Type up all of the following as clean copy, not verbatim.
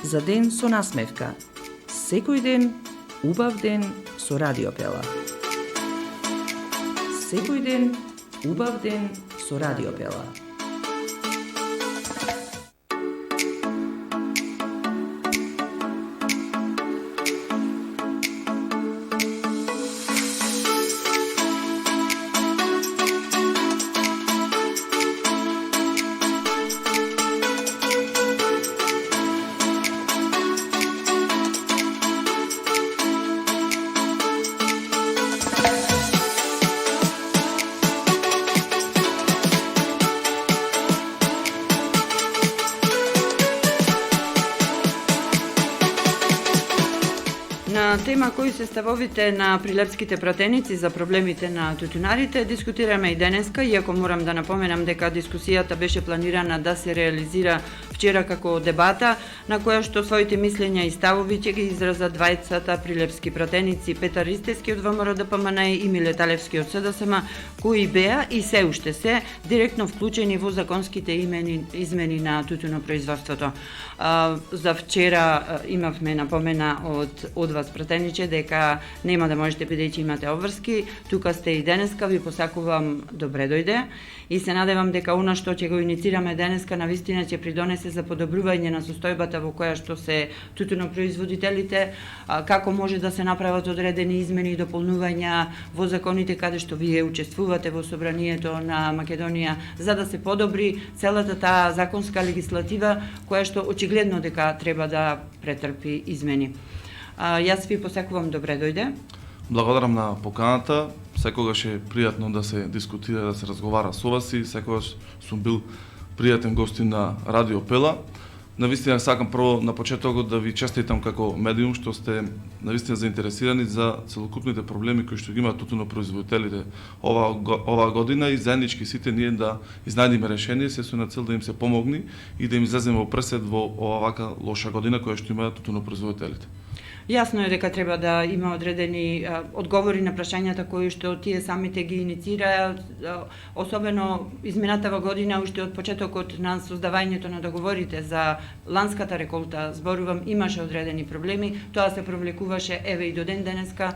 за ден со насмевка. Секој ден, убав ден со Радиопела. Секој ден, убав ден со Радиопела. На тема кои се ставовите на прилепските пратеници за проблемите на тутунарите дискутираме и денеска, иако морам да напоменам дека дискусијата беше планирана да се реализира вчера како дебата, на која што своите мислења и ставови ќе ги изразат двајцата прилепски пратеници Петар Ристевски од ВМРО ДПМН и Миле Талевски од СДСМ, кои беа и се уште се директно вклучени во законските измени на тутунопроизводството. За вчера имавме напомена од вас пратениче дека нема да можете бидејќи имате обврски. Тука сте и денеска, ви посакувам добре дојде и се надевам дека она што ќе го иницираме денеска навистина ќе придонесе за подобрување на состојбата во која што се тутунопроизводителите, како може да се направат одредени измени и дополнувања во законите каде што вие учествувате во собранието на Македонија, за да се подобри целата таа законска легислатива која што очигледно дека треба да претрпи измени. Јас ви посакувам добре дојде. Благодарам на поканата. Секогаш е пријатно да се дискутира, да се разговара со вас и секогаш сум бил пријатен гостин на Радио Пела. Навистина сакам прво на почетокот да ви честитам како медиум што сте навистина заинтересирани за целокупните проблеми кои што ги имаат тутунопроизводителите оваа година и заеднички сите ние да изнајдеме решение се со на цел да им се помогни и да им излеземе во пресед во овака лоша година која што имаат тутунопроизводителите. Јасно е дека треба да има одредени одговори на прашањата кои што тие самите ги иницираа, особено изминатава година, уште од почетокот на создавањето на договорите за ланската реколта, зборувам, имаше одредени проблеми, тоа се провлекуваше еве и до ден денеска.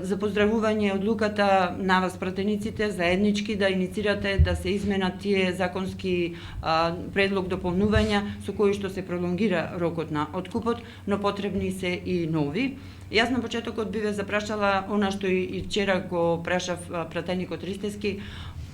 За поздравување одлуката на вас пратениците заеднички да иницирате да се изменат тие законски предлог дополнувања со кои што се пролонгира рокот на откупот, но потребни се и нови. Јас на почетокот би ве запрашала она што и вчера го прашав пратеникот Ристевски,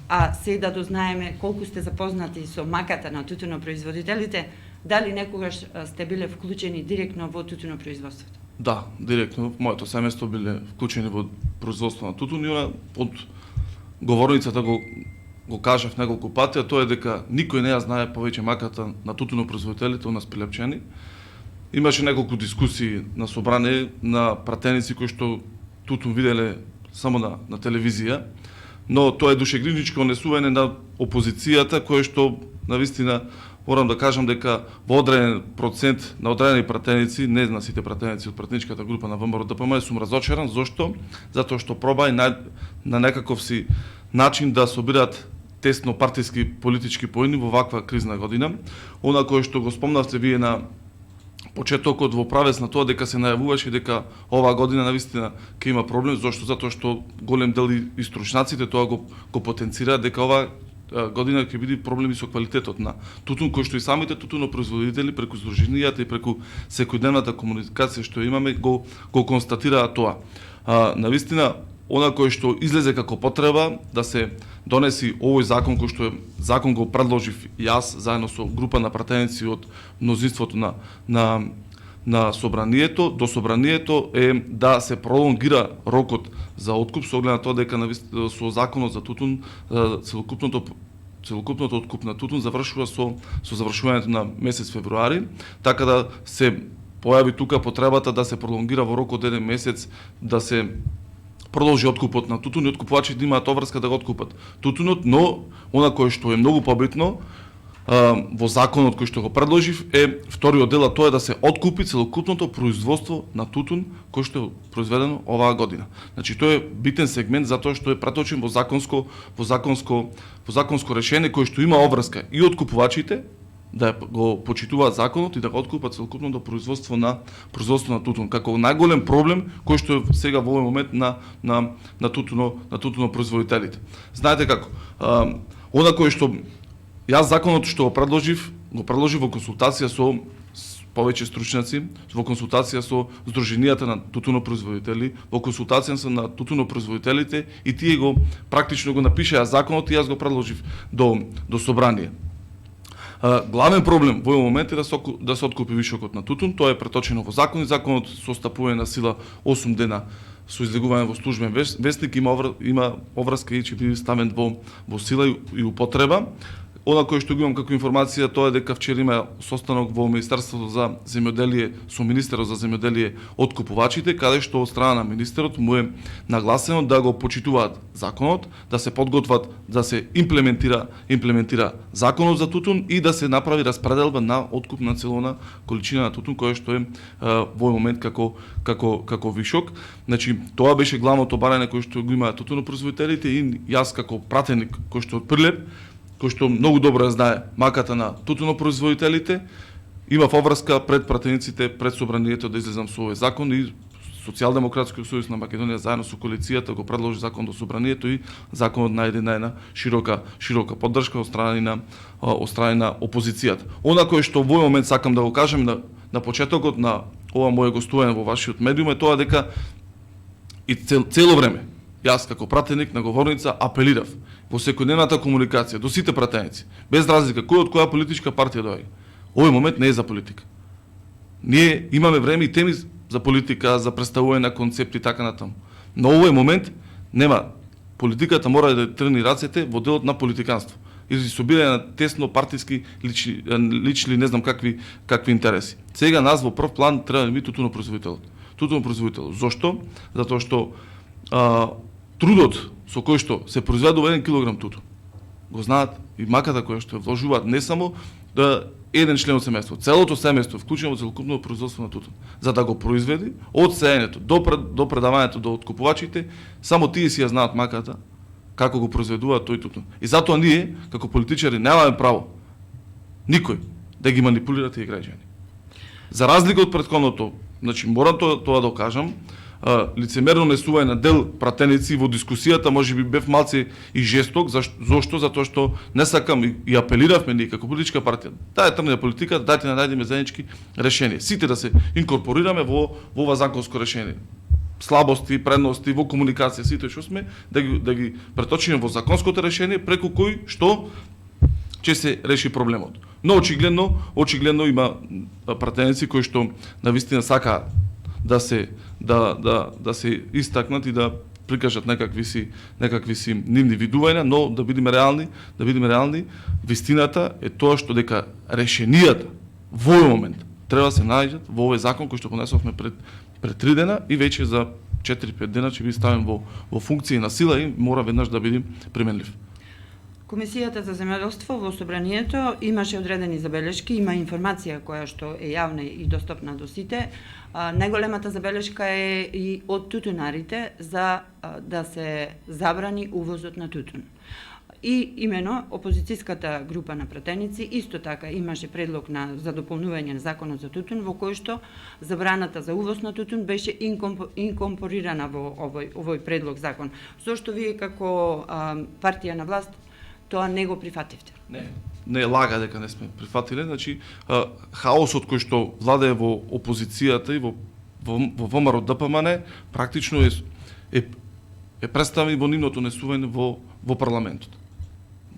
а се да дознаеме колку сте запознати со маката на тутунопроизводителите, дали некогаш сте биле вклучени директно во тутунопроизводството? Да, директно моето семејство биле вклучени во производство на тутун и од говорницата го кажав неколку пати, а тоа е дека никој не ја знае повеќе маката на тутунопроизводителите у нас прилепчани. Имаше неколку дискусии на собрание на пратеници кои што тутун виделе само на телевизија, но тоа е душегрижничко онесување на опозицијата кое што навистина морам да кажам дека во одреден процент на одредени пратеници, не на сите пратеници од пратеничката група на ВМРО ДПМН, сум разочаран. Зошто? Затоа што проба и на некаков си начин да собираат тесно партиски политички поени во ваква кризна година. Она кое што го спомнавте вие на почетокот во правец на тоа дека се најавуваше дека оваа година навистина ќе има проблем. Зошто? Затоа што голем дел и стручнаците тоа го потенцираат дека оваа година ќе биде проблеми со квалитетот на тутун, кој што и самите тутунопроизводители преку здруженијата и преку секојдневната комуникација што имаме го констатираат тоа. Навистина, она кој што излезе како потреба да се донеси овој закон кој што закон го предложив јас заедно со група на пратеници од мнозинството на собранието, до собранието е да се пролонгира рокот за откуп со оглед на тоа дека со законот за тутун целокупното откуп на тутун завршува со завршувањето на месец февруари, така да се појави тука потребата да се пролонгира во рок од еден месец да се продолжи откупот на тутун и откупувачите да имаат обврска да го откупат тутунот, но она кое што е многу побитно во законот кој што го предложив е вториот дел, а тоа е да се откупи целокупното производство на тутун кој што е произведено оваа година. Значи тоа е битен сегмент затоа што е преточен во законско решение кој што има обврска и откупувачите да го почитуваат законот и да го откупат целокупно до производство на тутун, како најголем проблем кој што е сега во овој момент на тутуно производителите. Знаете како, она кој што јас законот што го предложив во консултација со повеќе стручњаци, во консултација со здруженијата на тутунопроизводители, во консултација на тутунопроизводителите и тие го практично го напишаа законот и јас го предложив до собрание. Главен проблем во овој момент е да се откупи вишокот на тутун, тоа е преточено во закон и законот со стапување на сила 8 дена со излегување во службен вестник има обврска и ќе биде ставен во сила и употреба. Она кој што го имам како информација тоа е дека вчера има состанок во Министерството за земјоделие со министерот за земјоделие од купувачите, каде што од страна на министерот му е нагласено да го почитуваат законот, да се подготват, да се имплементира законот за тутун и да се направи распределба на откуп на целона количина на тутун која што е во овој момент како вишок. Значи тоа беше главното барање кој што го имаат тутунопроизводителите и јас како пратеник кој што од Прилеп, кој што многу добро ја знае маката на тутунопроизводителите, имав обврска пред пратениците, пред собранието да излезам со овој закон и Социјалдемократскиот сојуз на Македонија заедно со коалицијата го предложи закон до собранието и законот најде на една широка поддршка од страна на опозицијата. Она кој што во овој момент сакам да го кажем на почетокот на ова моје гостување во вашиот медиум е тоа дека и цело време јас како пратеник на говорница апелирав во секојдневната комуникација до сите пратеници, без разлика кој од која политичка партија доаѓа. Овој момент не е за политика. Ние имаме време и теми за политика, за представување на концепти и така натаму. Но овој момент нема. Политиката мора да тргне рацете во делот на политиканство. Или со биле на тесно партиски лични не знам какви интереси. Сега нас во прв план треба да ми тутунопроизводителот. Зошто? Затоа што трудот со кој што се произведува 1 килограм тутун го знаат и маката која што вложуваат не само еден член од семејство, целото семејство вклучено во целокупното производство на тутун, за да го произведи од сеењето до предавањето до откупувачите, само тие си ја знаат маката како го произведуваат тој тутун. И затоа ние како политичари немаме право никој да ги манипулира тие граѓани. За разлика од претходното, значи морам тоа да кажам, лицемерно несување на дел пратеници во дискусијата, можеби бев малце и жесток, зошто? Затоа што не сакам и апелиравме ние како политичка партија. Таа е тргне политика, дајте да најдеме заеднички решение. Сите да се инкорпорираме во ова законско решение. Слабости, предности во комуникација, сите што сме да ги преточиме во законското решение преку кој што ќе се реши проблемот. Но очигледно има пратеници кои што навистина сакаат да се истакнат и да прикажат некакви си нивни видувања, но да бидеме реални, вистината е тоа што дека решенијата во овој момент треба да се најдат во овој закон кој што понесовме пред 3 дена и веќе за 4-5 дена ќе биде ставен во функција на сила и мора веднаш да биде применлив. Комисијата за земјоделство во собранието имаше одредени забелешки, има информација која што е јавна и достапна до сите. Најголемата забелешка е и од тутунарите за да се забрани увозот на тутун. И имено опозицијската група на пратеници исто така имаше предлог за дополнување на законот за тутун во кој што забраната за увоз на тутун беше инкорпорирана во овој предлог закон. Зошто вие како партија на власт тоа не го прифативте? Не лага дека не сме прифатиле, значи хаосот кој што владее во опозицијата и во ВМРО ДПМН практично е представен во нивното несување во парламентот.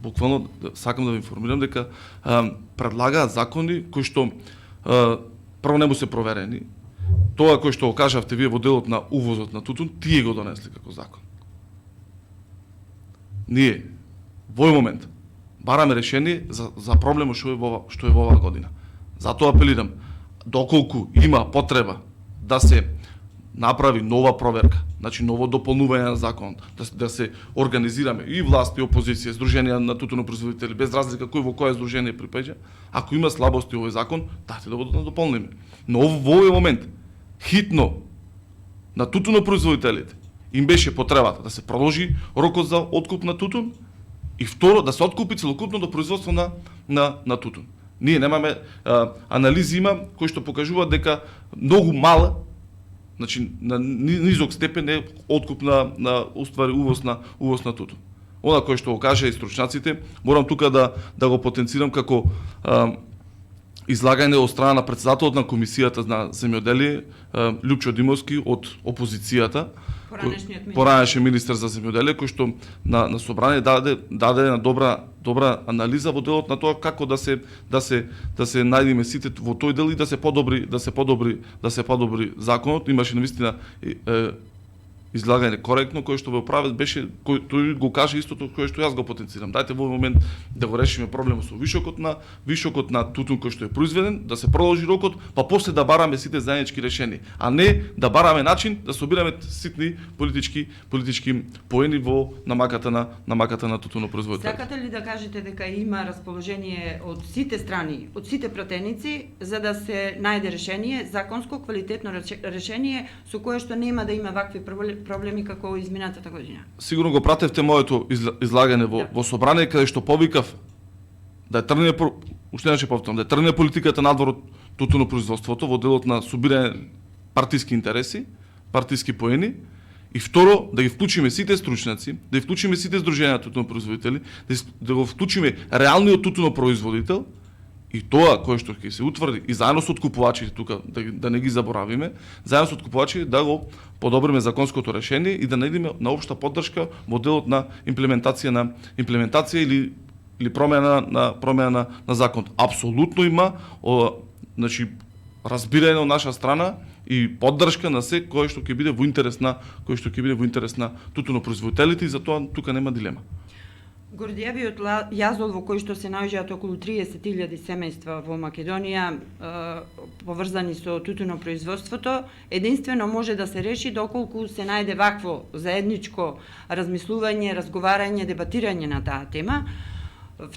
Буквално сакам да ви информирам дека предлагаат закони кои што прво не му се проверени. Тоа кој што го кажавте вие во делот на увозот на тутун, тие го донесли како закон. Ние во овој момент бараме решение за проблемот што е во оваа година. Затоа апелирам, доколку има потреба да се направи нова проверка, значи ново дополнување на законот, да се организираме и власт и опозиција, здруженија на тутунопроизводители, без разлика кој во кое здружение припаѓа, ако има слабости овој закон, дайте да го дополниме. Но во овој момент хитно на тутунопроизводителите им беше потребата да се продолжи рокот за откуп на тутун и второ да се откупи целокупното производство на тутун. Ние немаме анализи има кои што покажуваат дека многу мала, значи на низок степен е откуп на уствари увоз на тутун. Она кој што го кажа и стручњаците, морам тука да го потенцирам како излагање од страна на председателот на комисијата на земјоделие Лјупчо Димовски од опозицијата, поранешниот министер за земјоделие, кој што на собрание даде една добра анализа во делот на тоа како да се најдеме сите во тој дел и да се подобри законот. Имаше навистина излагање коректно, кој што ве правец беше, тој го каже истото кој што јас го потенцирам. Дајте во момент да го решиме проблемот со вишокот на тутун кој што е произведен, да се продолжи рокот, па после да бараме сите заеднички решенија, а не да бараме начин да собираме ситни политички поени во намаката на тутунопроизводителите. Сакате ли да кажете дека има расположение од сите страни, од сите пратеници за да се најде решение, законско квалитетно решение со кое што нема да има вакви проблеми како изминатата година? Сигурно го пратевте моето излагање во собрание, каде што повикав да тргне политиката надвор од тутунопроизводството во делот на собирање партиски интереси, партиски поени, и второ да ги вклучиме сите стручњаци, да ги вклучиме сите здруженија на тутунопроизводители, да го вклучиме реалниот тутунопроизводител, и тоа кое што ќе се утврди и заедно со откупувачите тука да не ги заборавиме, заедно со откупувачите да го подобриме законското решение и да најдеме на општа поддршка во делот на имплементација или промена на законот. Апсолутно има значи разбирање од наша страна и поддршка на се кое што ќе биде во интерес на тутунопроизводителите, и затоа тука нема дилема. Гордиевиот јазол во кој што се наоѓаат околу 30.000 семејства во Македонија поврзани со тутунопроизводството, единствено може да се реши доколку се најде вакво заедничко размислување, разговарање, дебатирање на таа тема.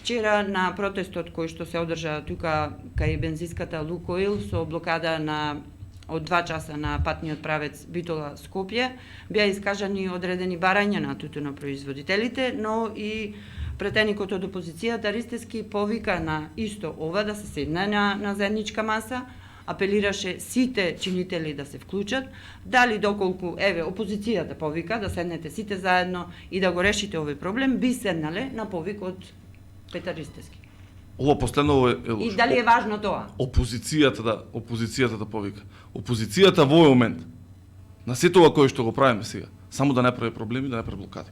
Вчера на протестот кој што се одржа тука кај бензинската Лукоил со блокада од 2 часа на патниот правец Битола Скопје, беа искажани одредени барања на тутунопроизводителите, но и претеникот од опозицијата Ристевски повика на исто ова да се седне на заедничка маса, апелираше сите чинители да се вклучат, дали доколку опозицијата повика да седнете сите заедно и да го решите овој проблем, би седнале на повик од Петар Ристевски. Ова последно е лошо. И дали е важно тоа? Опозицијата да повика. Опозицијата во овој момент на сето ова кое што го правиме сега, само да не прави проблеми, да не прави блокади.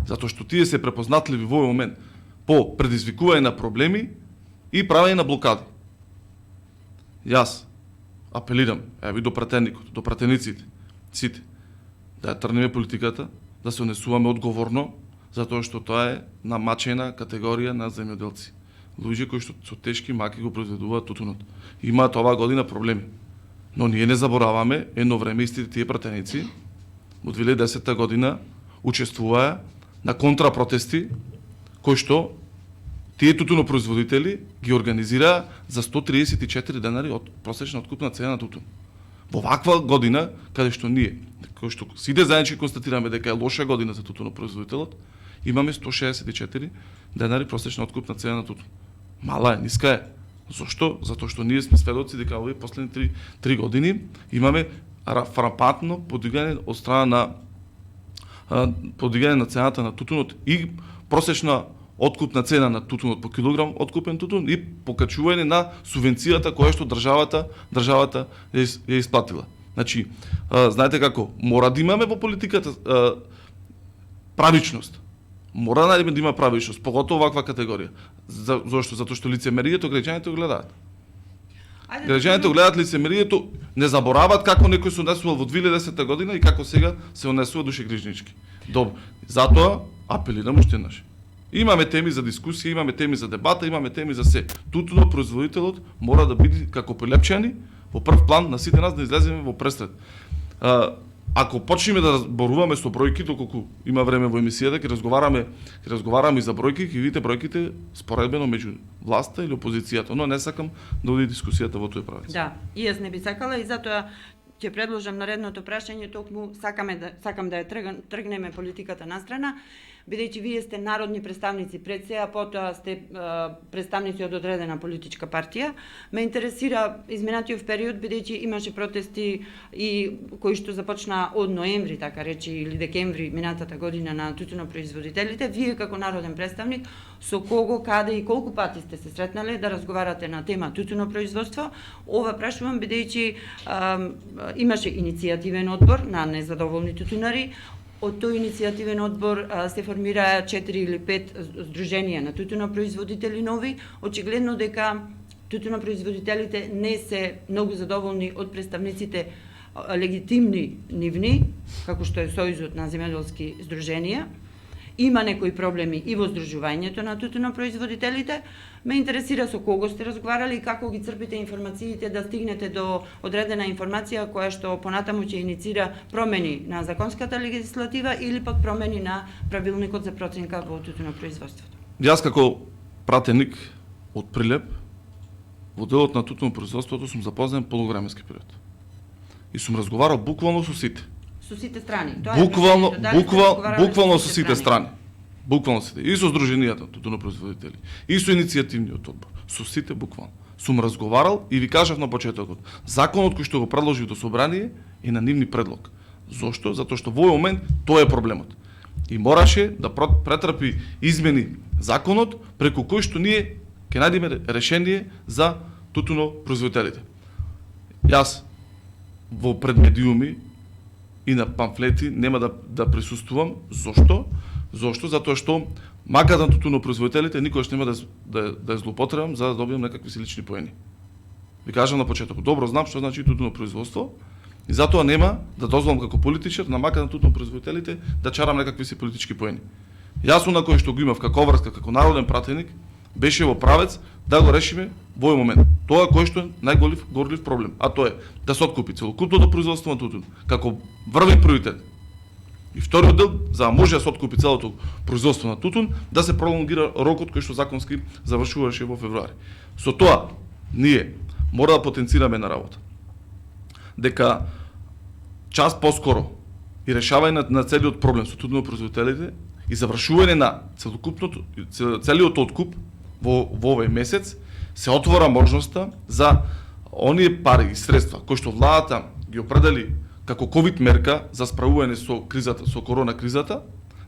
Затоа што тие се препознатливи во овој момент по предизвикување на проблеми и правење на блокади. Јас апелирам, до пратеникот, до пратениците, сите, да ја тргнеме политиката, да се однесуваме одговорно, затоа што тоа е намачена категорија на земјоделци. Луѓе кои што со тешки маки го произведуваат тутунот. Имаат оваа година проблеми. Но ние не забораваме, едно време истите тие пратеници во 2010 година учествуваа на контрапротести кои што тие тутунопроизводители ги организираа за 134 денари од просечна откупна цена на тутун. Во ваква година, каде што ние, кој што сите заеднички констатираме дека е лоша година за тутунопроизводителот, имаме 164 денари просечна откупна цена на тутун. Мала е, ниска е. Зошто? Затоа што ние сме сведоци дека овие последни 3 години имаме фрапантно подигање од страна на цената на тутунот и просечна откупна цена на тутунот по килограм откупен тутун и покачување на субвенцијата која што државата ја исплатила. Значи, знаете како, мора да имаме во политиката правичност. Мора да има правичност, поготово ваква категорија. Зошто? Затоа што лицемерието граѓаните го гледаат. Граѓаните гледаат лицемерието, не забораваат како некој се однесувал во 2010 година и како сега се однесува душегрижнички. Добро. Затоа апелирам уште еднаш. Имаме теми за дискусија, имаме теми за дебата, имаме теми за се. Тутунопроизводителот мора да биде како прилепчани во прв план на сите нас да излеземе во пресред. Ако почнеме да зборуваме со бројки, доколку има време во емисијата, ќе разговараме и за бројки, ќе видите бројките споредбено меѓу власта или опозицијата, но не сакам да оди дискусијата во тој правец. Да, и јас не би сакала и затоа ќе предложам наредното прашање, токму сакам да ја тргнеме политиката настрана, бидејќи вие сте народни представници пред се, а потоа сте представници од одредена политичка партија. Ме интересира изминатиот период, бидејќи имаше протести и кои што започна од ноември, така речи, или декември минатата година на тутунопроизводителите. Вие како народен представник со кого, каде и колку пати сте се сретнале да разговарате на тема тутунопроизводство? Ова прашувам бидејќи имаше иницијативен одбор на незадоволни тутунари. Од тој иницијативен одбор се формираа 4 или 5 здруженија на тутунопроизводители нови. Очигледно дека тутунопроизводителите не се многу задоволни од представниците легитимни нивни, како што е Сојузот на земјоделски здруженија. Има некои проблеми и во здружувањето на тутунопроизводителите. Ме интересира со кого сте разговарали и како ги црпите информациите да стигнете до одредена информација која што понатаму ќе иницира промени на законската легислатива или пак промени на правилникот за проценка во тутунопроизводството. Јас како пратеник од Прилеп во делот на тутунопроизводството сум запознат полувременски период. И сум разговарал буквално со сите. Со сите страни. Буквално со сите страни. Буквално сите. И со здруженијата на тутунопроизводители, и со иницијативниот одбор. Со сите буквално. Сум разговарал и ви кажав на почетокот. Законот кој што го предложи до собрание е на нивни предлог. Зошто? Затоа што во овој момент тоа е проблемот. И мораше да претрпи измени законот преку кој што ние ќе најдеме решение за тутунопроизводителите. Јас во предмедиуми и на памфлети нема да присуствувам. Зошто? Затоа што маката на тутунопроизводителите никогаш нема да злоупотребам за да добиам некакви си лични поени. Ви кажам на почеток, добро знам што значи тутунопроизводство и затоа нема да дозволам како политичар на маката на тутунопроизводителите да чарам некакви си политички поени. Јас на кој што го имав како врска, како народен пратеник, беше во правец да го решиме во овој момент. Тоа кој што е најголив проблем, а тоа е да се откупи целокупното производство на тутун како врвен приоритет. И вториот дел, за да може да се откупи целото производство на тутун, да се пролонгира рокот кој што законски завршуваше во февруари. Со тоа ние мора да потенцираме на работа дека час поскоро и решавање на целиот проблем со тутунопроизводителите и завршување на целиот откуп во овој месец се отвора можноста за оние пари и средства кои што владата ги определи како ковид мерка за справување со кризата, со корона кризата,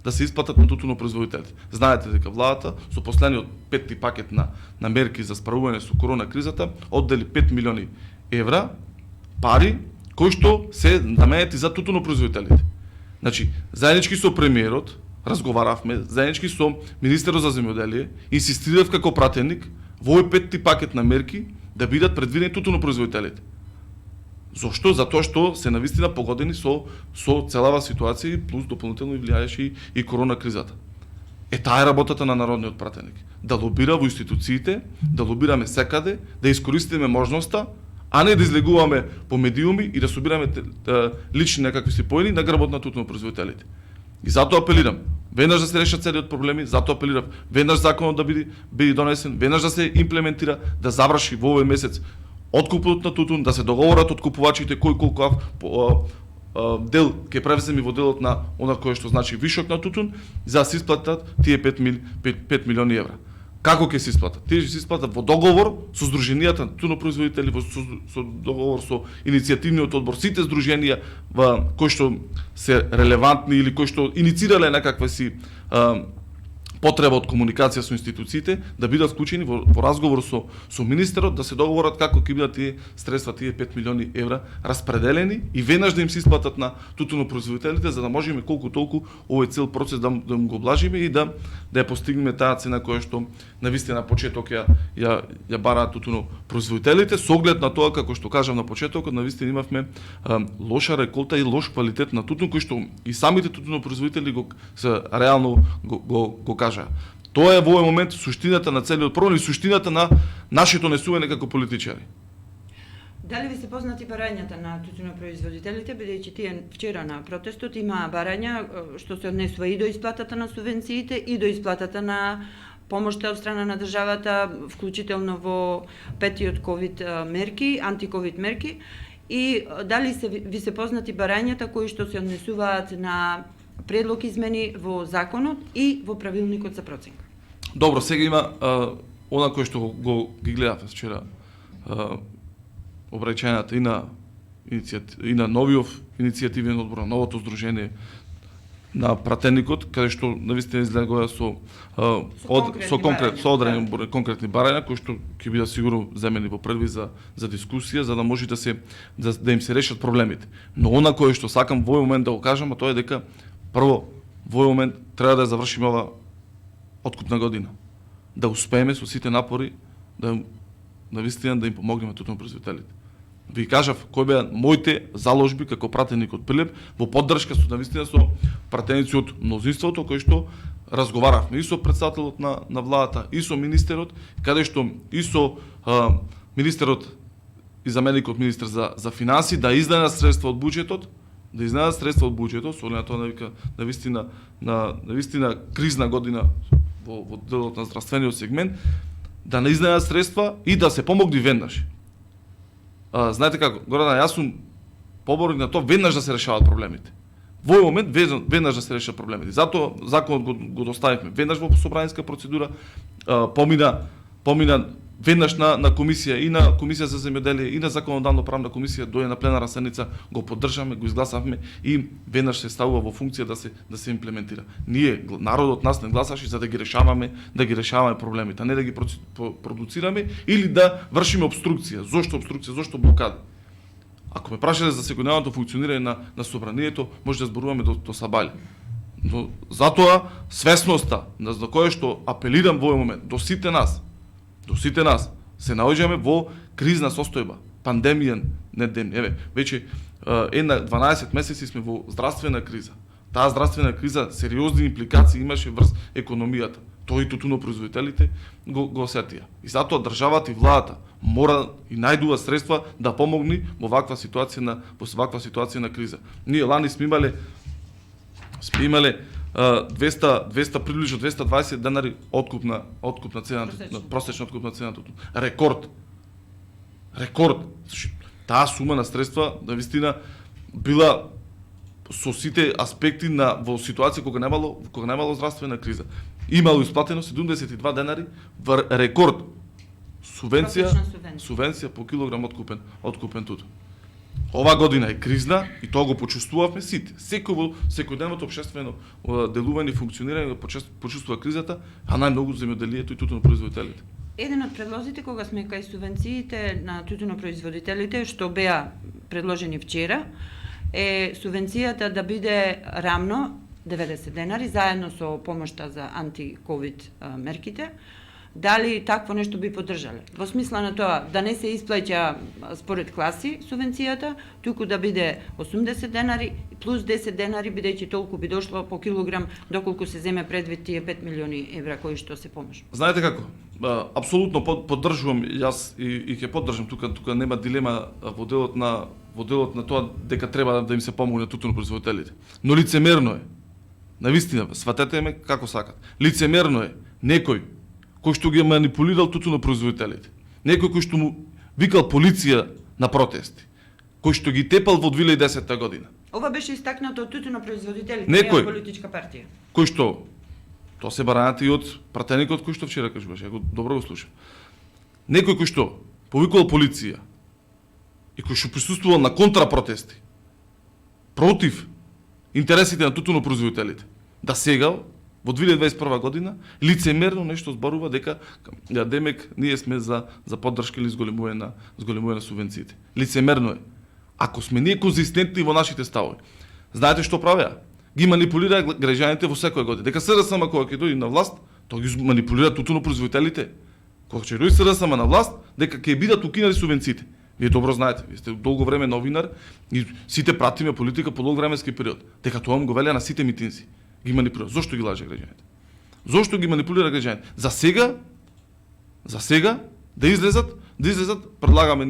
да се исплатат на тутунопроизводителите. Знаете дека владата со последниот 5-ти пакет на мерки за справување со корона кризата оддели 5 милиони евра пари кои што се наменети за тутунопроизводителите. Значи, заеднички со премиерот разговаравме, заеднички со министерот за земјоделие, инсистирав како пратеник во овој 5-ти пакет на мерки да бидат предвидени тутунопроизводителите. Зошто? Затоа што се навистина погодени со целава ситуација и плюс дополнително влијаеше и корона кризата. Таа е работата на народниот пратеник. Да лобира во институциите, да лобираме секаде, да искористиме можноста, а не да излегуваме по медиуми и да собираме лични некакви си поени на грбот на тутунопроизводителите. И затоа апелирам, веднаш да се решат целиот проблеми, затоа апелирам, веднаш законот да биде донесен, веднаш да се имплементира, да заврши во овој месец откупот на тутун, да се договорат откупувачите кој колку дел ќе превземе во делот на она кое што значи вишок на тутун, за да се исплатат тие 5 милиони евра. Како ќе се исплатат? Тие ќе се исплатат во договор со здруженијата на тутунопроизводители, со договор со иницијативниот одбор, сите здруженија кои што се релевантни или кои што иницирале некаква си потреба од комуникација со институциите, да бидат вклучени во разговор со министерот, да се договорат како ќе бидат тие средства, тие 5 милиони евра распределени и веднаш да им се исплатат на тутунопроизводителите, за да можеме колку толку овој цел процес да го облажиме и да ја постигнеме таа цена која што навистина на почеток ја бараат тутунопроизводителите, со оглед на тоа, како што кажав на почетокот, навистина имавме лоша реколта и лош квалитет на тутун, кој што и самите тутунопроизводители реално го кажа. Тоа е во овој момент суштината на целиот проблем и суштината на нашето несување како политичари. Дали ви се познати барањата на тутунопроизводителите, бидејќи тие вчера на протестот има барања што се однесува и до исплатата на субвенциите и до исплатата на помошта од страна на државата, вклучително во петиот ковид мерки, антиковид мерки, и дали ви се познати барањата кои што се однесуваат на предлог измени во законот и во правилникот за проценка. Добро, сега има она кој што ги гледавме вчера обраќањата и на новиот иницијативен одбор, на новото здружение на пратеникот, каде што навистина излегува со конкретни барања кои што ќе бидат сигурно земени во први за дискусија, за да може да им се решат проблемите. Но она кое што сакам во овој момент да го кажам, а тоа е дека прво во овој момент треба да завршиме ова откупна година. Да успееме со сите напори да навистина да им помогнеме тутунопроизводителите. Ви кажав кои беа моите заложби како пратеник од Прилеп во поддршка со навистина со пратеници од мнозинството кои што разговаравме и со претседателот на владата и со министерот, каде што и со министерот и заменикот министер за финанси да издадат средства од буџетот, со оглед на тоа навистина кризна година во делот на здравствениот сегмент, да не издадат средства и да се помогне веднаш. Знаете како, Горана, јас сум поборник на тоа веднаш да се решаваат проблемите. Во овој момент веднаш да се решат проблемите. Затоа законот го доставивме веднаш во собраниска процедура, помина веднаш на комисија и на комисија за земјоделие и на законодавно правна комисија, дојде на пленарна седница, го поддржавме, го изгласавме и веднаш се ставува во функција да се имплементира. Ние, народот нас не гласаше за да ги решаваме проблемите, а не да ги продуцираме или да вршиме обструкција. Зошто обструкција? Зошто блокада? Ако ме прашале за секојдневното функционирање на собранието, може да зборуваме до сабаља. Но затоа свесноста за која што апелирам во овој момент до сите нас се наоѓаме во кризна состојба, пандемија недемни. Еве, веќе 12 месеци сме во здравствена криза. Таа здравствена криза сериозни импликации имаше врз економијата. Тоа и тутунопроизводителите го сетија. И затоа државата и владата мора и најдува средства да помогни во ваква ситуација на криза. Ние лани сме имале 200 приближно 220 денари откупна цена, просечна откупна цена. Рекорд. Таа сума на средства навистина била со сите аспекти во ситуација кога немало здравствена криза. Имало исплатено 72 денари рекорд субвенција по килограм откупен тутун. Ова година е кризна и тоа го почувствувавме сите. Секојдневното општествено делување и функционирање почувствува кризата, а најмногу земјоделието и тутунопроизводителите. Еден од предлозите кога сме кај субвенциите на тутунопроизводителите што беа предложени вчера е субвенцијата да биде рамно 90 денари заедно со помошта за анти-ковид мерките. Дали такво нешто би поддржале? Во смисла на тоа да не се исплаќа според класи субвенцијата, туку да биде 80 денари плюс 10 денари, бидејќи толку би дошло по килограм доколку се земе предвид тие 5 милиони евра кои што се помош. Знаете како? Апсолутно поддржувам јас и ќе поддржам тука нема дилема во делот на тоа дека треба да им се помогне тутунопроизводителите. Но лицемерно е. Навистина, сватете ме како сакат. Лицемерно е некој кој што ги манипулирал тутунопроизводителите. Некој кој што му викал полиција на протести. Кој што ги тепал во 2010 година. Ова беше истакнато од тутунопроизводителите, некој политичка партија. Кој што тоа се барањата и од пратеникот кој што вчера кажуваше, ја добро го слушам. Некој кој што повикувал полиција и кој што присуствувал на контрапротести против интересите на тутунопроизводителите. Да сега во 2021 година лицемерно нешто зборува дека демек ние сме за поддршка или зголемување на субвенциите. Лицемерно е. Ако сме ние конзистентни во нашите ставови. Знаете што правеа? Ги манипулира граѓаните во секоја година. Дека СРСМ кога ќе дојде на власт, тоа ги манипулира тутунопроизводителите. Кога ќе дојде СРСМ на власт, дека ќе бидат укинати субвенциите. Вие добро знаете, вие сте долго време новинар и сите пратиме политика по долг временски период. Дека тоа му го велеа на сите митинзи. Ги манипулира. Зошто ги лаже граѓаните? Зошто ги манипулира граѓаните? За сега да излезат, предлагаме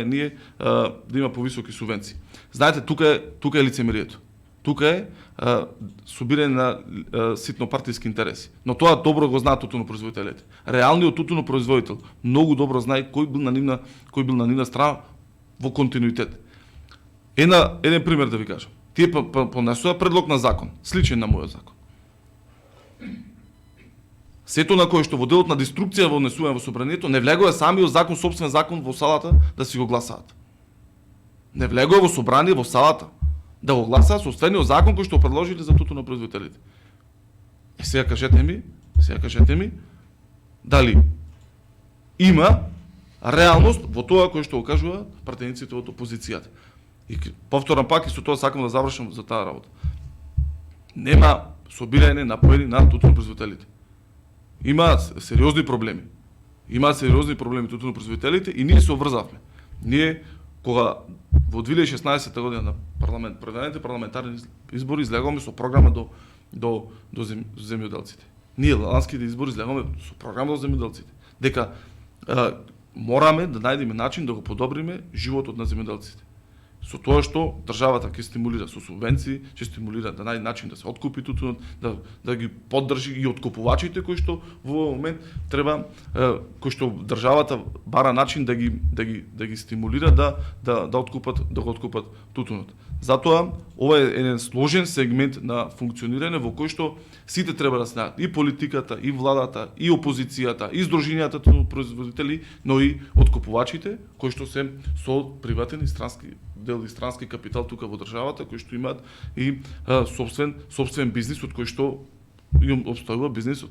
ние да има повисоки субвенции. Знаете, тука е лицемерието. Тука е собирање на ситно партиски интереси. Но тоа добро го знаат тутунопроизводителите. Реалниот тутунопроизводител многу добро знае кој бил на нивна страна во континуитет. Еден пример да ви кажам. Тие понесоа предлог на закон, сличен на мојот закон. Сето на кое што во делот на деструкција во внесување во собранието не влегува самиот закон, собствен закон во салата да си го гласаат. Не влегува во собрание во салата да го гласаат собствениот закон кој што предложиле за тутунопроизводителите. Сега кажете ми, дали има реалност во тоа кој што го кажуваат пратениците од опозицијата. И повторам пак и со тоа сакам да завршам за таа работа. Нема собирање на поени на тутунопроизводителите. Има сериозни проблеми. Тутунопроизводителите и ние се обврзавме. Ние кога во 2016 година на предвидените парламентарни избори излегуваме со програма до земјоделците. Ние ланските избори излегуваме со програма до земјоделците. Дека мораме да најдеме начин да го подобриме животот на земјоделците. Со тоа што државата ќе стимулира со субвенции, ќе стимулира да најде начин да се откупи тутунот, да ги поддржи и откупувачите кои што во момент треба, кои што државата бара начин да ги стимулира да го откупат тутунот. Затоа ова е еден сложен сегмент на функционирање во кој што сите треба да се најдат, и политиката, и владата, и опозицијата, и здруженијата тутунопроизводители, но и откупувачите кои што се со приватен и странски дел и странски капитал тука во државата, кои што имаат и собствен бизнис од кој што им обстојува бизнисот.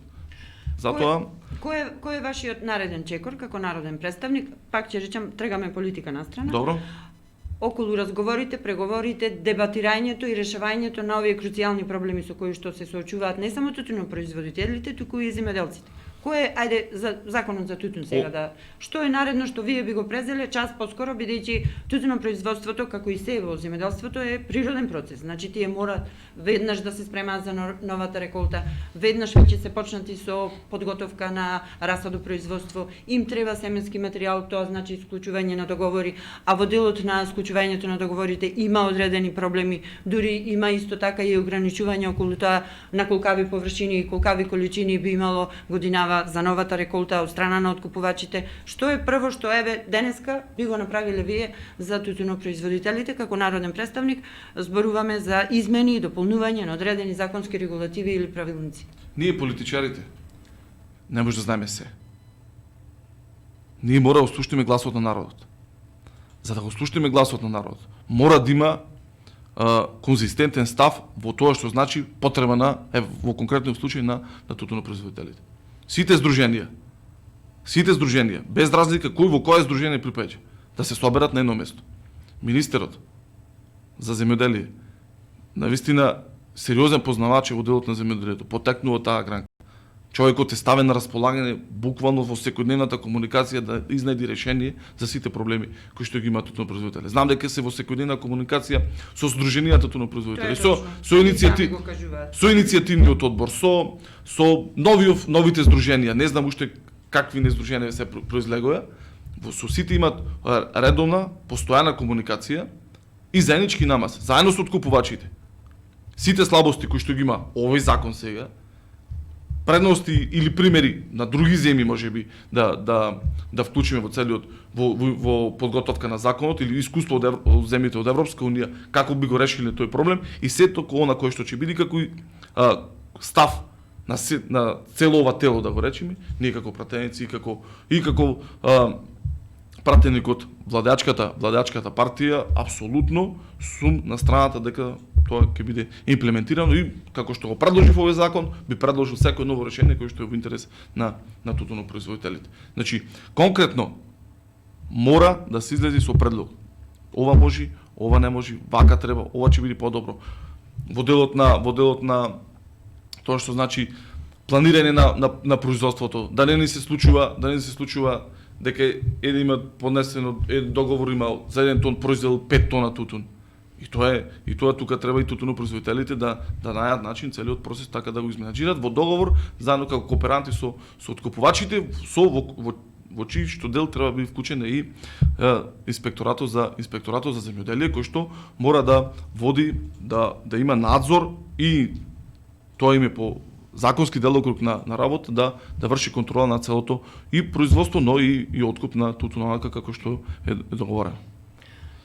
Затоа кој е вашиот нареден чекор како народен представник? Пак ќе речам, тргаме политика на страна. Добро. Околу разговорите, преговорите, дебатирањето и решавањето на овие круцијални проблеми со кои што се соочуваат не само тутунопроизводителите, туку и земјоделците. Кој е, ајде, за законот за тутун сега да... Што е наредно што вие би го презеле час поскоро, бидејќи тутунопроизводството, како и се во земјоделството, е природен процес. Значи, тие мора веднаш да се спремаат за новата реколта, веднаш веќе се почнати со подготовка на расадопроизводство, им треба семенски материјал, тоа значи исклучување на договори, а во делот на исклучувањето на договорите има одредени проблеми, дури има исто така и ограничување околу тоа на колкави површини и колкави количини би имало годинава за новата реколта од страна на откупувачите. Што е прво што еве денеска би го направиле вие за тутунопроизводителите како народен представник? Зборуваме за измени и дополнување на одредени законски регулативи или правилници. Ние политичарите не може да знаеме се. Ние мора да слушнеме гласот на народот. За да го слушнеме гласот на народот, мора да има конзистентен став во тоа што значи потреба на, во конкретниот случај на тутунопроизводителите. Сите здруженија, без разлика кој во кое здружение припаѓа, да се соберат на едно место. Министерот за земјоделие, навистина сериозен познавач во делот на земјоделието, потекнува таа гранка. Човекот е ставен на располагање буквално во секојдневната комуникација да изнајди решение за сите проблеми кои што ги имаат тутунопроизводители. Знам дека се во секојдневна комуникација со здруженијата тутунопроизводители, со иницијативниот одбор, со новите здруженија, не знам уште какви не здруженија се произлегува, со сите имаат редовна, постојана комуникација и заеднички намаз, заедно со откупувачите. Сите слабости кои што ги има овој закон сега, предности или примери на други земји можеби да вклучиме во целиот во подготовка на законот или искуство од земјите од Европска унија како би го решиле тој проблем и сето она кое што ќе биде како став на цело ова тело да го речеме, ние како пратеници и како пратеник од владеачката партија, апсолутно сум на страната дека тоа ќе биде имплементирано и како што го предложи овој закон, би предложил секој ново решение кое што е во интерес на тутунопроизводителите. Значи, конкретно мора да се излезе со предлог. Ова може, ова не може, вака треба, ова ќе биде подобро. Во делот на тоа што значи планирање на производството, да не ни се случува дека еден има поднесено договор има за 1 тон произвел 5 тона тутун. И тоа тука треба и тутунопроизводителите да најдат начин целиот процес така да го изменаџират во договор заедно како кооперанти со откупувачите, во чиј што дел треба да биде вклучен и инспекторатот за земјоделие кој што мора да води да има надзор и тоа име по законски делокруг на работа да врши контрола на целото и производство, но и откуп на тутун онака како што е договорено.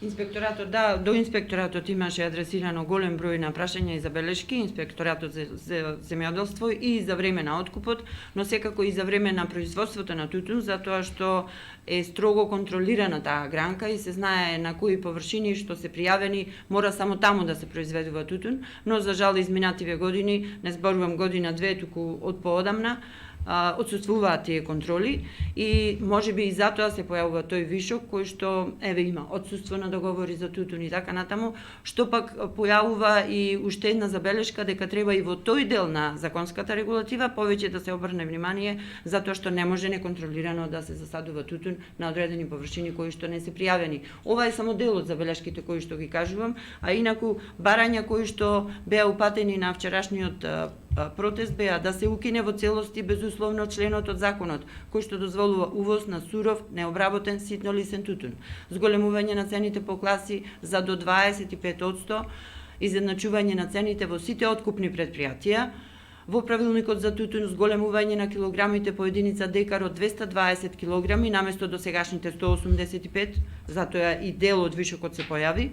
Инспекторатот, да, до инспекторатот имаше адресирано голем број на прашања и забелешки, инспекторатот за земјоделство и за време на откупот, но секако и за време на производството на тутун, затоа што е строго контролирана таа гранка и се знае на кои површини што се пријавени, мора само таму да се произведува тутун, но за жал изминативе години, не зборувам година-две, туку од поодамна, отсутствуваат тие контроли и можеби и затоа се појавува тој вишок кој што еве има отсуство на договори за тутун и така натаму, што пак појавува и уште една забелешка дека треба и во тој дел на законската регулатива повеќе да се обрне внимание затоа што не може неконтролирано да се засадува тутун на одредени површини кои што не се пријавени. Ова е само дел од забелешките кои што ги кажувам, а инаку барања кои што беа упатени на вчерашниот протест беа да се укине во целости безусловно членот од законот кој што дозволува увоз на суров, необработен ситнолисен тутун, зголемување на цените по класи за до 25%, изедначување на цените во сите откупни предпријатија, во правилникот за тутун зголемување на килограмите по единица декар од 220 килограми наместо досегашните 185, затоа и дел од вишокот се појави.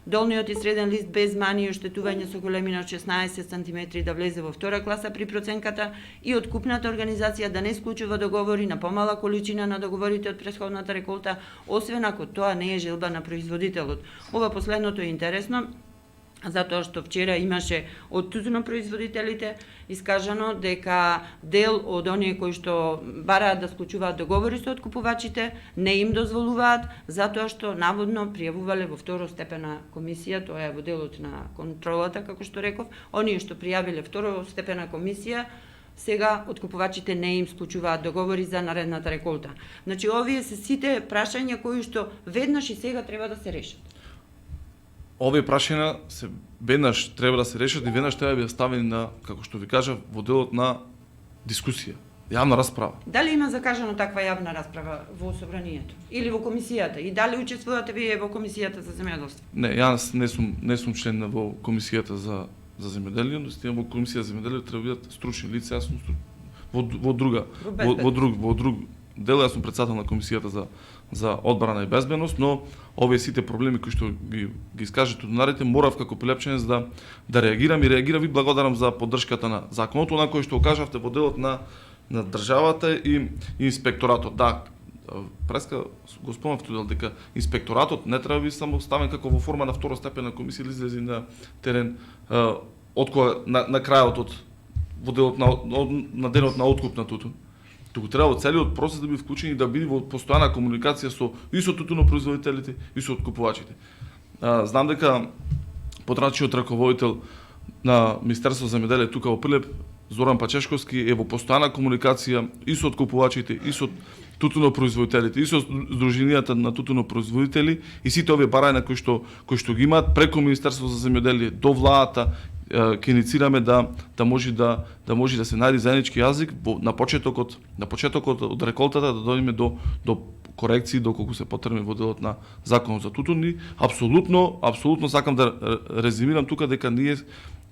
Долниот и среден лист без мани и оштетување со големина од 16 см да влезе во втора класа при проценката и откупната организација да не склучува договори на помала количина на договорите од претходната реколта, освен ако тоа не е желба на производителот. Ова последното е интересно, затоа што вчера имаше од тутунопроизводителите искажано дека дел од оние кои што бараат да склучуваат договори со откупувачите не им дозволуваат затоа што наводно пријавувале во второстепена комисија, тоа е во делот на контролата како што реков, оние што пријавиле второстепена комисија сега откупувачите не им склучуваат договори за наредната реколта. Значи овие се сите прашања кои што веднаш и сега треба да се решат. Овие прашања се веднаш треба да се решат и веднаш треба да бидат ставени на, како што ви кажав, во делот на дискусија, јавна расправа. Дали има закажано таква јавна расправа во собранието или во комисијата и дали учествувате вие во комисијата за земјоделство? Не, јас не сум член во комисијата за земјоделие, но во комисија за земјоделие треба да бидат стручни лица, јас сум во друг дел, јас сум председател на комисијата за одбрана и безбедност, но овие сите проблеми кои што ги искажа тутунарите, морав како Прилепчанец да реагирам и реагирам и благодарам за поддршката на законот, на кој што кажавте во делот на државата и инспекторатот. Да, преска го спомнав тој дел дека инспекторатот не треба да биде само ставен како во форма на второстепена комисија или излези на терен од која на крајот во делот на денот на откуп на тутун. Туку треба целиот процес да биде вклучен и да биде во постојана комуникација и со тутунопроизводителите и со откупувачите. Знам дека подрачниот раководител на Министерството за земјоделие тука во Прилеп, Зоран Пачешковски, е во постојана комуникација и со откупувачите, и со тутунопроизводителите, и со здруженијата на тутунопроизводители и сите овие барања кои што ги имаат преку Министерството за земјоделие до владата ќе иницираме да може да се најде заеднички јазик на почетокот од реколтата да дојдеме до корекции доколку се потребни во делот на законот за тутун и апсолутно сакам да резимирам тука дека ние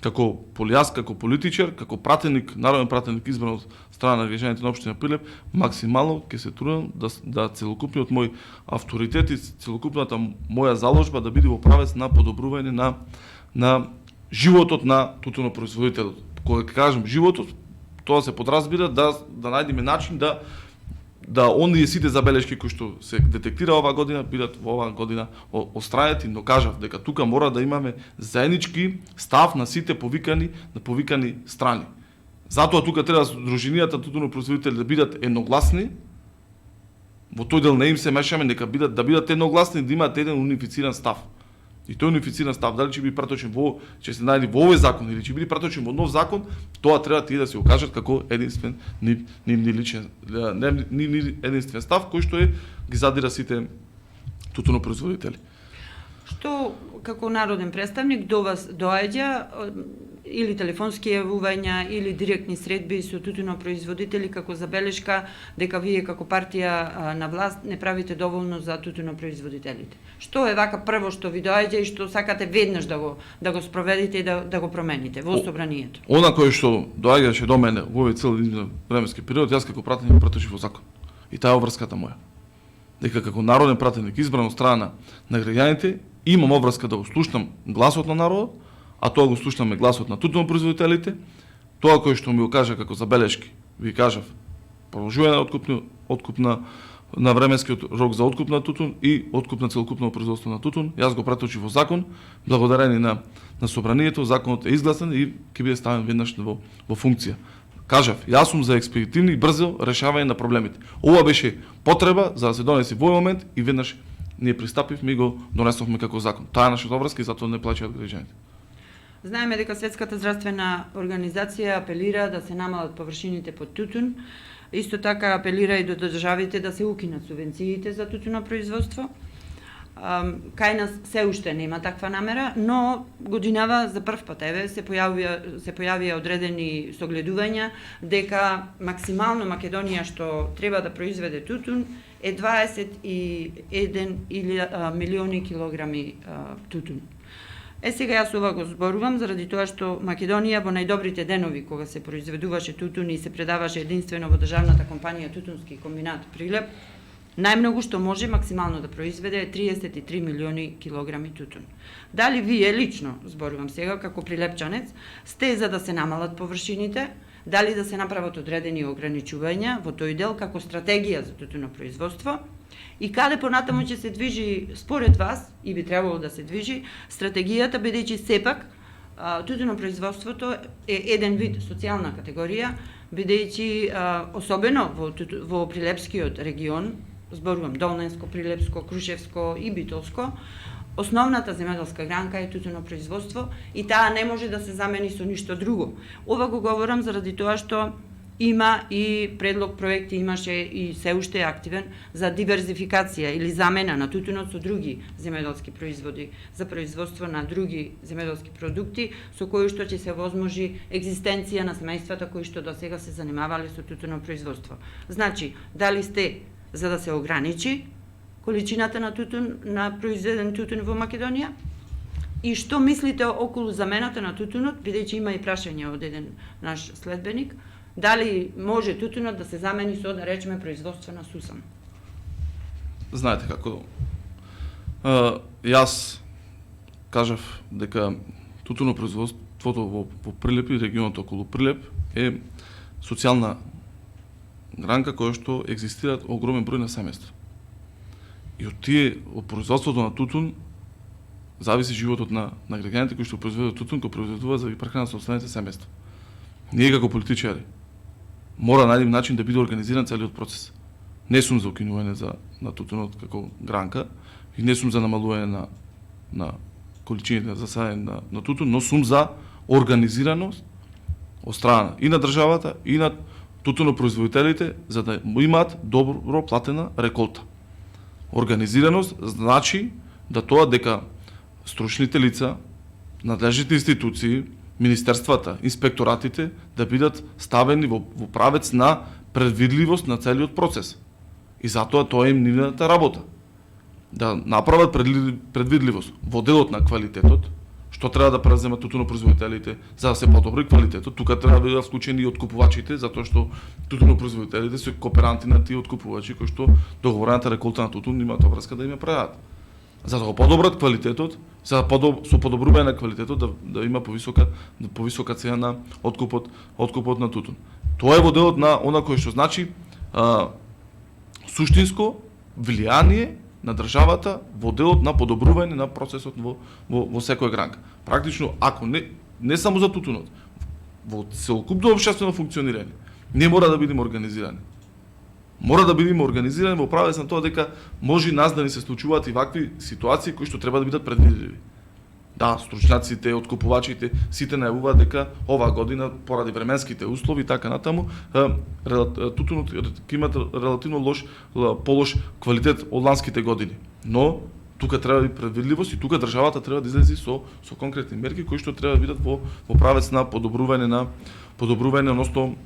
како полијас, како политичар, како пратеник, народен пратеник избран од страна на граѓаните на општина Прилеп, максимално ќе се трудам да целокупниот мој авторитет и целокупната моја заложба да биде во правец на подобрување на животот на тутунопроизводителот. Кога кажам животот, тоа се подразбира да најдеме начин да оние сите забелешки кои што се детектира оваа година бидат во оваа година острајати, но кажав дека тука мора да имаме заеднички став на сите повикани страни. Затоа тука треба здруженијата тутунопроизводители да бидат едногласни. Во тој дел не им се мешаме, нека да бидат едногласни, да имаат еден унифициран став. И тој унифициран став, дали ќе биде праточен ќе се најде во овој закон или ќе биде праточен во нов закон, тоа треба тие да се окажат како единствен единствен став кој што ги задира сите тутунопроизводители. Што како народен представник до вас доаѓа или телефонски јавувања или директни средби со тутунопроизводители како забелешка дека вие како партија на власт не правите доволно за тутунопроизводителите? Што е вака прво што ви доаѓа и што сакате веднаш да го спроведите и да го промените во собранието? Она кој што доаѓаше до мене во овој цел временски период, јас како пратеник пратеше во закон. И таа е врската моја. дека како народен пратеник избран од страна на граѓаните, имам обврска да го слушнам гласот на народот, а тоа го слушнаме гласот на тутунопроизводителите, тоа кој што ми го кажа како забелешки, ви кажав, продолжување на откуп на временскиот рок за откуп на тутун и откуп на целокупно производство на тутун, јас го преточив во закон, благодарение на собранието, законот е изгласен и ќе биде ставен веднаш во функција. Кажав, јас сум за експедитивни и брзо решавање на проблемите. Ова беше потреба за да се донесе во момент и веднаш ние пристапивме и го донесовме како закон. Таа е нашата обврска и затоа не плаќаат граѓаните. Знаеме дека Светската здравствена организација апелира да се намалат површините под тутун. Исто така апелира и до државите да се укинат субвенциите за тутунопроизводство. Кај нас се уште нема таква намера, но годинава за прв пат се појавија одредени согледувања дека максимално Македонија што треба да произведе тутун е 21 милиони килограми тутун. Сега јас ова го зборувам заради тоа што Македонија во најдобрите денови кога се произведуваше тутун и се предаваше единствено во државната компанија Тутунски комбинат Прилеп, најмногу што може максимално да произведе е 33 милиони килограми тутун. Дали вие лично, зборувам сега како прилепчанец, сте за да се намалат површините, дали да се направат одредени ограничувања во тој дел како стратегија за тутунопроизводство и каде понатаму ќе се движи според вас и би требало да се движи стратегијата, бидејќи сепак тутунопроизводството е еден вид социјална категорија, бидејќи особено во Прилепскиот регион, зборувам Долненско, Прилепско, Крушевско и Битолско, основната земјоделска гранка е тутунопроизводство и таа не може да се замени со ништо друго. Ова го говорам заради тоа што има и предлог проекти, имаше и се уште е активен за диверзификација или замена на тутунот со други земјоделски производи, за производство на други земјоделски продукти, со кои што ќе се возможи екзистенција на семејствата кои што досега се занимавале со тутунопроизводство. Значи, дали сте за да се ограничи количината на тутун, на произведен тутун во Македонија? И што мислите околу замената на тутунот, бидејќи има и прашање од еден наш следбеник, дали може тутунот да се замени со, да речеме, производство на сусан? Знаете како, јас кажав дека тутунопроизводството во Прилеп и регионот околу Прилеп е социјална гранка која што екзистираат огромен број на семејства. И од производството на тутун зависи животот на граѓаните кои што произведуваат тутун, кои произведуваат за да ги прехранат собствените семејства. Ние како политичари мора да најдем начин да биде организиран целиот процес. Не сум за укинување на тутунот како гранка и не сум за намалување на количините за саење на тутун, но сум за организираност од страна и на државата и на тутунопроизводителите за да имаат добро платена реколта. Организираност значи да тоа дека стручните лица, надлежните институции, министерствата, инспекторатите да бидат ставени во правец на предвидливост на целиот процес. И затоа тоа е нивната работа. Да направат предвидливост во делот на квалитетот, што треба да преземат тутунопроизводителите за да се подобри квалитетот. Тука треба да бидат вклучени и откупувачите, затоа што тутунопроизводителите се кооперанти на тие откупувачи кои што договорената реколта на тутун имаат обврска да им ја предадат. За да го подобрат квалитетот, за да со подобрување на квалитетот да има повисока цена на откупот на тутун. Тоа е во делот на она кој што значи суштинско влијание на државата во делот на подобрување на процесот во секоја гранка. Практично, ако не само за тутунот, во целокупно општествено функционирање, не мора да бидеме организирани. Мора да бидеме организирани во правец на тоа дека може нас да ни се случуваат и вакви ситуации кои што треба да бидат предвидливи. Да, стручњаците, откупувачите, сите најавуваат дека оваа година поради временските услови и така натаму, тутунот ќе имат релативно полош квалитет од ланските години. Но тука треба да биде предвидливост и тука државата треба да излезе со конкретни мерки кои што треба да бидат во правец на подобрување, односно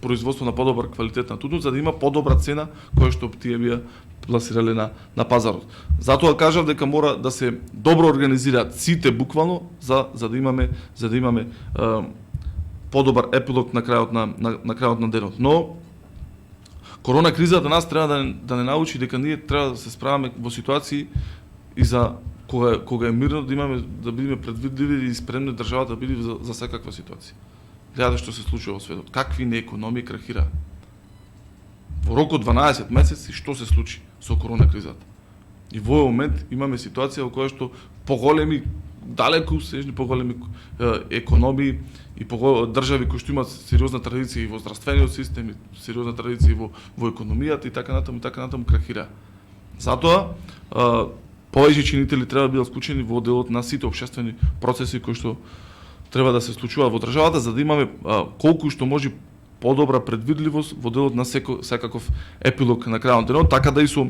производство на подобар квалитет на тутун, за да има подобра цена која што тие би пласирале на пазарот. Затоа кажав дека мора да се добро организираат сите буквално за да имаме подобар епилог на крајот на денот. Но корона кризата нас треба да не научи дека ние треба да се справаме во ситуации и за кога е мирно да бидеме предвидливи и спремни државата да биде за секаква ситуација. Гледате што се случува во светот, какви неекономии крахира. Во рок од 12 месеци што се случи со корона кризата. И во овој момент имаме ситуација во која што поголеми, далеку сежни поголеми економии и држави кои што имаат сериозна традиција и во здравствениот систем, и сериозна традиција и во економијата и така натаму крахира. Затоа повеќе чинители треба да бидат вклучени во делот на сите општествени процеси кои што треба да се случуваат во државата, за да имаме колку што може подобра предвидливост во делот на секаков епилог на крајот на денот, така да и со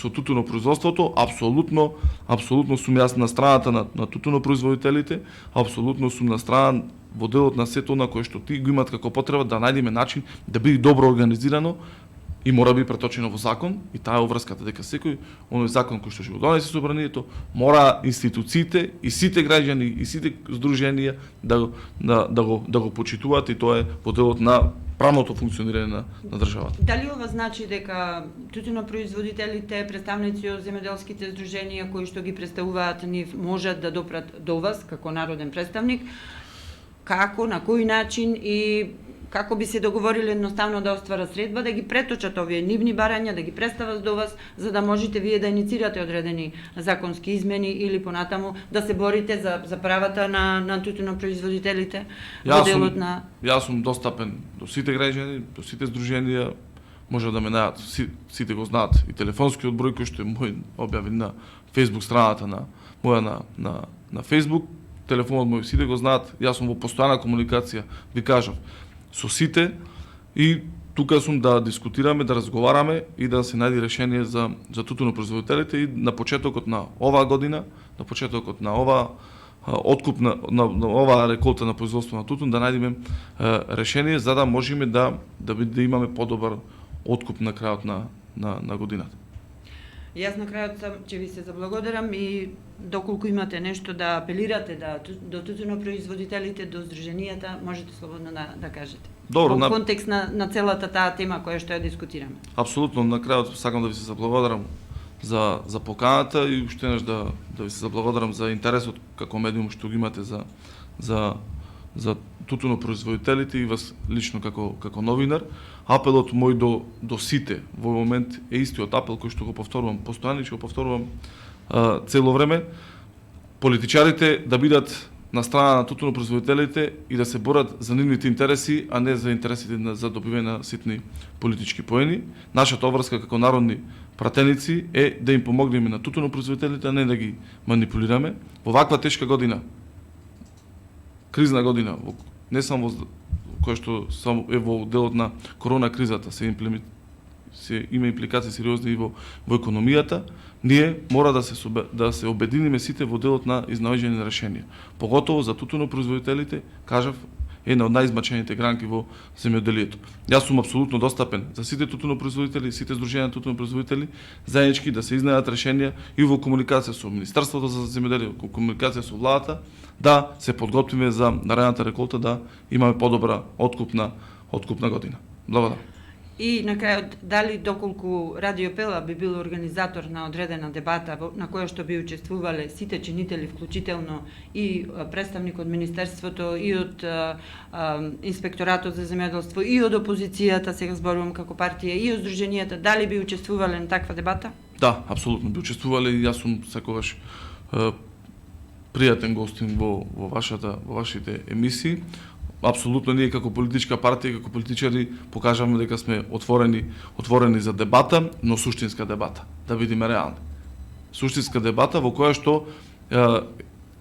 тутунопроизводството апсолутно сум јас на страната на тутунопроизводителите, апсолутно сум на страна во делот на сето на кое што ти го имаат како потреба да најдеме начин да биде добро организирано и мора да биде преточено во закон, и таа е обврската дека секој оној закон кој што ќе го донесе собранието, мора институциите и сите граѓани и сите здруженија да го почитуваат, и тоа е во делот на правното функционирање на државата. Дали ова значи дека тутунопроизводителите, представници од земјоделските здруженија кои што ги представуваат нив можат да допрат до вас како народен представник, како, на кој начин и како би се договориле едноставно да остварат средба, да ги преточат овие нивни барања, да ги представат до вас, за да можете вие да иницирате одредени законски измени или понатаму да се борите за правата на тутунопроизводителите во делот на... Јас сум достапен до сите граѓани, до сите здруженија, може да ме најдат, сите го знаат, и телефонскиот број кој што е мој објавен на Facebook страната на моја на Facebook, телефонот мој сите го знаат, јас сум во постојана комуникација, ви кажав, со сите, и тука сум да дискутираме, да разговараме и да се најде решение за тутунопроизводителите, и на почетокот на оваа година, на почетокот на оваа откуп на оваа реколта на производство на тутун, да најдеме решение за да можеме да имаме подобар откуп на крајот на годината. Јас на крајот ќе ви се заблагодарам, и доколку имате нешто да апелирате до тутунопроизводителите, до здруженијата, можете слободно да кажете. Добро, во контекст на целата таа тема која што ја дискутираме. Апсолутно, на крајот сакам да ви се заблагодарам за поканата и уште еднаш да ви се заблагодарам за интересот како медиум што ги имате за тутунопроизводителите и вас лично како новинар. Апелот мој до сите во момент е истиот апел кој што го повторувам постојано и што го повторувам цело време. Политичарите да бидат на страна на тутунопроизводителите и да се борат за нивните интереси, а не за интересите за добивање на ситни политички поени. Нашата обврска како народни пратеници е да им помогнеме на тутунопроизводителите, а не да ги манипулираме. Во ваква тешка година, кризна година, не само кој што е во делот на корона кризата, се има импликации сериозни и во економијата, ние мора да се обединиме сите во делот на изнаоѓање на решенија. Поготово за тутунопроизводителите, кажав, една од најзначајните гранки во земјоделието. Јас сум апсолутно достапен за сите тутунопроизводители, сите здруженија на тутунопроизводители, заеднички да се изнајдат решенија и во комуникација со Министерството за земјоделие, во комуникација со владата, да се подготвиме за наредната реколта, да имаме подобра откуп на година. Благодарам. И на крајот, дали доколку Радио Пела би бил организатор на одредена дебата на која што би учествувале сите чинители, вклучително и представник од Министерството, и од Инспекторатот за земјоделство, и од опозицијата, сега зборувам како партија, и од здруженијата, дали би учествувале на таква дебата? Да, апсолутно би учествувале, и јас сум секогаш пријатен гостин во вашите емисии. Апсолутно ние како политичка партија, како политичари покажаваме дека сме отворени за дебата, но суштинска дебата, да бидеме реални. Суштинска дебата во која што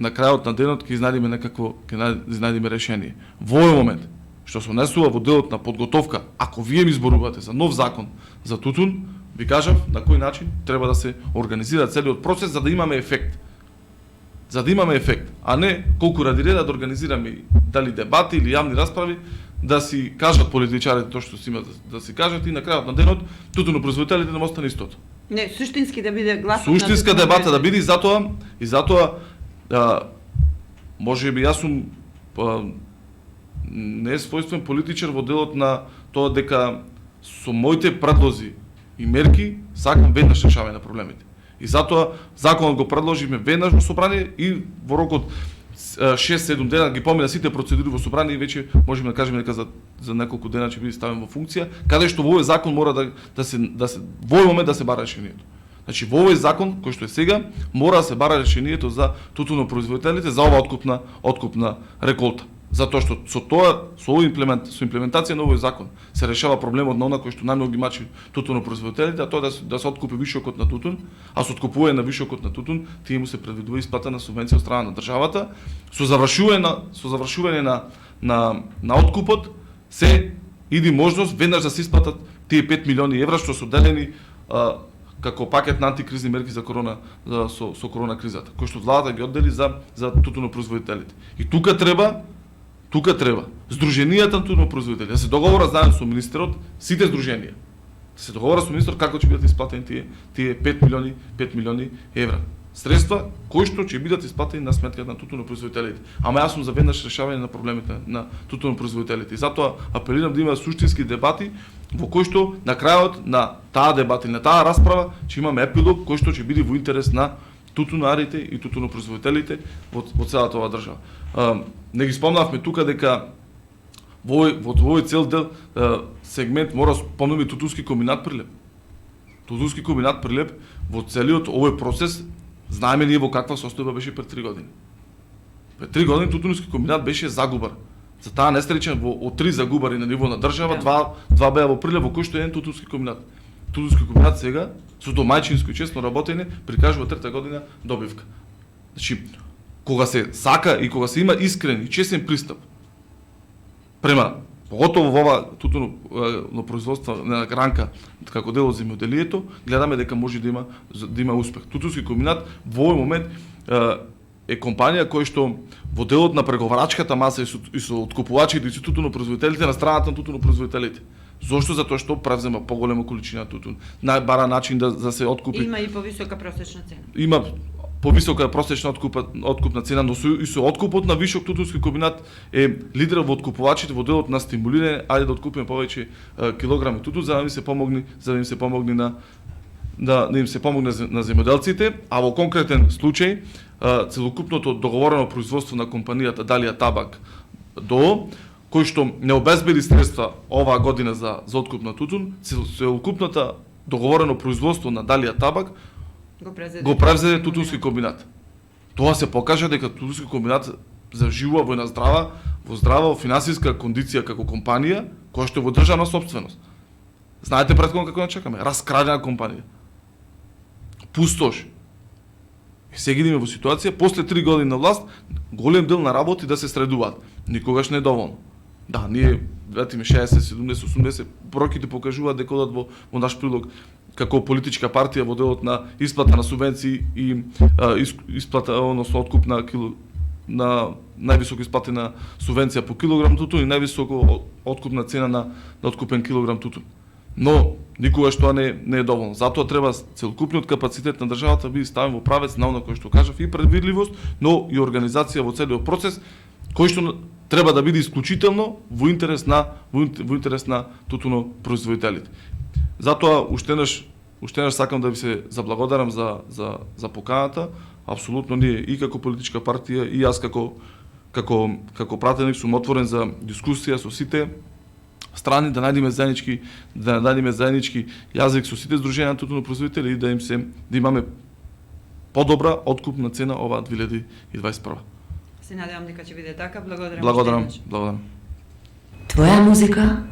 на крајот на денот ќе изнајдеме решение. Во овој момент што се однесува во делот на подготовка, ако вие ми зборувате за нов закон за тутун, ви кажав на кој начин треба да се организира целиот процес за да имаме ефект. А не колку ради реда да организираме дали дебати или јавни расправи, да си кажат политичарите тоа што си имат да си кажат, и на крајот на денот тутунопроизводителите да остане истото. Не, суштински да биде гласот. Суштинска дебата да биде, и затоа можеби јас сум не е својствен политичар во делот на тоа дека со моите предлози и мерки сакам веднаш решавање на проблемите. И затоа законот го предложиме веднаш во собрание и во рок од 6-7 дена ги помина сите процедури во собрание и веќе можеме да кажеме дека за неколку дена ќе биде ставен во функција, каде што во овој закон мора да се во овој момент да се бара решението. Значи во овој закон кој што е сега мора да се бара решението за тутунопроизводителите за ова откупна реколта. Затоа што со имплементација на овој закон се решава проблемот на она кој што најмногу ги мачи тутунопроизводителите, а тоа да се откупи вишокот на тутун, а со откупување на вишокот на тутун тие му се предвидува исплата на субвенција од страна на државата, со завршување на откупот се иди можност веднаш да се исплатат тие 5 милиони евра што се одделени како пакет на антикризни мерки за со корона кризата, кој што владата ги оддели за тутунопроизводителите. И тука треба здруженијата на тутунопроизводители да се договорат заедно со министерот, сите здруженија. Да се договорат со министерот како ќе бидат исплатени тие 5 милиони евра. Средства кои што ќе бидат исплатени на сметка на тутунопроизводителите. Ама јас сум за веднаш решавање на проблемите на тутунопроизводителите. И затоа апелирам да има суштински дебати во кој што на крајот на таа дебата и на таа расправа ќе имаме епилог кој што ќе биде во интерес на тутунарите и тутунопроизводителите во целата оваа држава. Не ги спомнавме тука дека во овој цел дел сегмент мора да спомнеме Тутунски комбинат Прилеп. Тутунски комбинат Прилеп во целиот овој процес знаеме ние во каква состојба беше пред 3 години. Пред 3 години Тутунски комбинат беше загубар. За таа несреќа од 3 загубари на ниво на држава, два беа во Прилеп во кој што е еден Тутунски комбинат. Тутунски комбинат сега со домаќинско и честно работење прикажува 3-та година добивка. Значи, кога се сака и кога се има искрен и честен пристап према поготово во ова тутуно производство на гранка како дел од земјоделието, гледаме дека може да има успех. Тутунски комбинат во овој момент е компанија која што во делот на преговарачката маса и со откупувачите и со тутунопроизводителите на страната на тутунопроизводителите. Зошто? Затоа што превзема поголема количина тутун. Најбара начин да се откупи. Има и повисока просечна цена. Има повисока просечна откупна цена, но и со откупот на вишок Тутунски комбинат е лидер во откупувачите во делот на стимулирање, ајде да откупиме повеќе килограми тутун за да им се помогне на земјоделците, а во конкретен случај целокупното договорено производство на компанијата Далија Табак кој што не обезбеди средства оваа година за откуп на тутун, целокупната договорено производство на Далија Табак го превзеде Тутунски комбинат. Тоа се покажа дека Тутунски комбинат заживува во една здрава финансиска кондиција како компанија која што е во државна сопственост. Знаете претходно како ја чекаме? Раскрадена компанија. Пустош. И сега идеме во ситуација после 3 години на власт, голем дел на работи да се средуваат. Никогаш не е доволно. Да, ние вратиме 60, 70, 80 броките покажуваат дека одат во наш прилог како политичка партија во делот на исплата на субвенции и исплата, односно откуп на највисоко исплатена субвенција по килограм тутун и највисоко откупна цена на откупен килограм тутун. Но никогаш тоа не е доволно. Затоа треба целокупниот капацитет на државата биде ставен во правец на она кој што кажав и предвидливост, но и организација во целиот процес кој што треба да биде исклучително во интерес на тутунопроизводителите. Затоа уште еднаш сакам да ви се заблагодарам за поканата. Апсолутно ние и како политичка партија и јас како пратеник сум отворен за дискусија со сите страни да најдеме заеднички јазик со сите здруженија на тутунопроизводители и да имаме подобра откупна цена оваа 2021. Се надевам дека ќе биде така. Благодарам. Благодарам. Твоја музика,